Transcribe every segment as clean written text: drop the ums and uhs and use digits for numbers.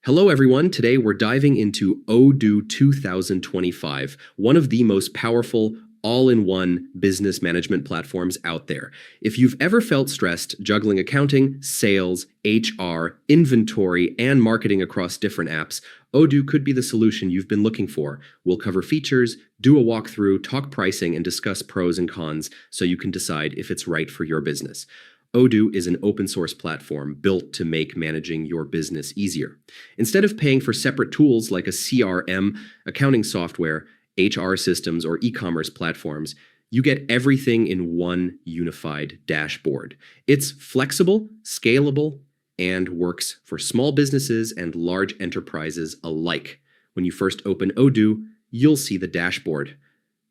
Hello everyone, today we're diving into Odoo 2025, one of the most powerful all-in-one business management platforms out there. If you've ever felt stressed juggling accounting, sales, HR, inventory, and marketing across different apps, Odoo could be the solution you've been looking for. We'll cover features, do a walkthrough, talk pricing, and discuss pros and cons so you can decide if it's right for your business. Odoo is an open source platform built to make managing your business easier. Instead of paying for separate tools like a CRM, accounting software, HR systems, or e-commerce platforms, you get everything in one unified dashboard. It's flexible, scalable, and works for small businesses and large enterprises alike. When you first open Odoo, you'll see the dashboard.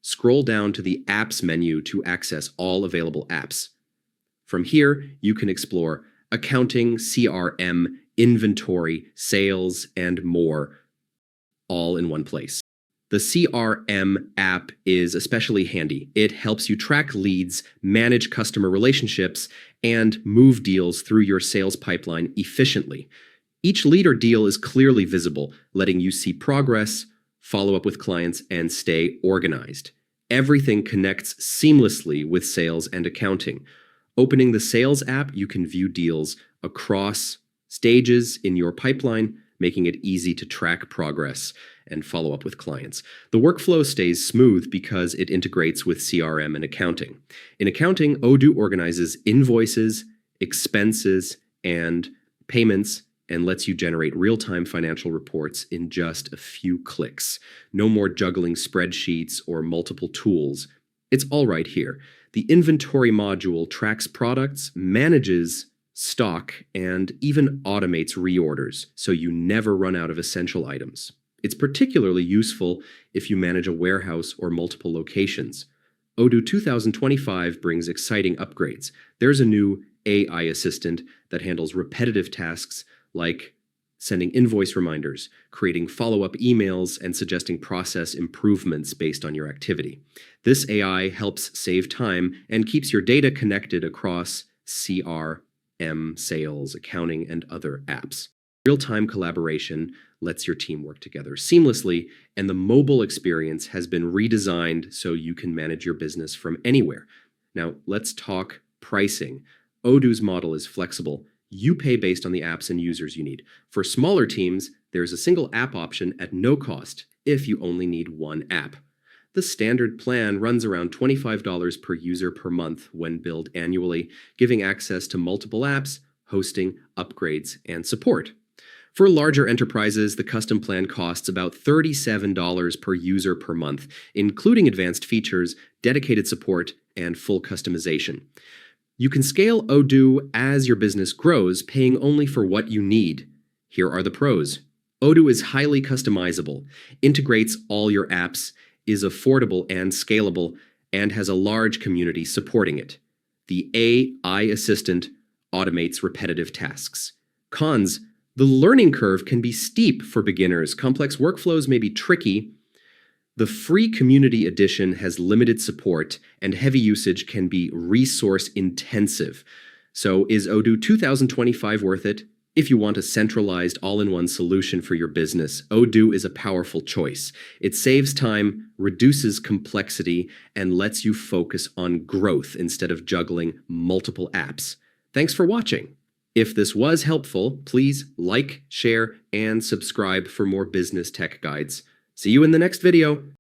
Scroll down to the Apps menu to access all available apps. From here, you can explore accounting, CRM, inventory, sales, and more, all in one place. The CRM app is especially handy. It helps you track leads, manage customer relationships, and move deals through your sales pipeline efficiently. Each lead or deal is clearly visible, letting you see progress, follow up with clients, and stay organized. Everything connects seamlessly with sales and accounting. Opening the Sales app, you can view deals across stages in your pipeline, making it easy to track progress and follow up with clients. The workflow stays smooth because it integrates with CRM and accounting. In accounting, Odoo organizes invoices, expenses, and payments and lets you generate real-time financial reports in just a few clicks. No more juggling spreadsheets or multiple tools. It's all right here. The inventory module tracks products, manages stock, and even automates reorders, so you never run out of essential items. It's particularly useful if you manage a warehouse or multiple locations. Odoo 2025 brings exciting upgrades. There's a new AI assistant that handles repetitive tasks like sending invoice reminders, creating follow-up emails, and suggesting process improvements based on your activity. This AI helps save time and keeps your data connected across CRM, sales, accounting, and other apps. Real-time collaboration lets your team work together seamlessly, and the mobile experience has been redesigned so you can manage your business from anywhere. Now, let's talk pricing. Odoo's model is flexible. You pay based on the apps and users you need. For smaller teams, there's a single app option at no cost if you only need one app. The standard plan runs around $25 per user per month when billed annually, giving access to multiple apps, hosting, upgrades, and support. For larger enterprises, the custom plan costs about $37 per user per month, including advanced features, dedicated support, and full customization. You can scale Odoo as your business grows, paying only for what you need. Here are the pros. Odoo is highly customizable, integrates all your apps, is affordable and scalable, and has a large community supporting it. The AI assistant automates repetitive tasks. Cons: the learning curve can be steep for beginners. Complex workflows may be tricky. The free community edition has limited support, and heavy usage can be resource-intensive. So is Odoo 2025 worth it? If you want a centralized, all-in-one solution for your business, Odoo is a powerful choice. It saves time, reduces complexity, and lets you focus on growth instead of juggling multiple apps. Thanks for watching. If this was helpful, please like, share, and subscribe for more business tech guides. See you in the next video.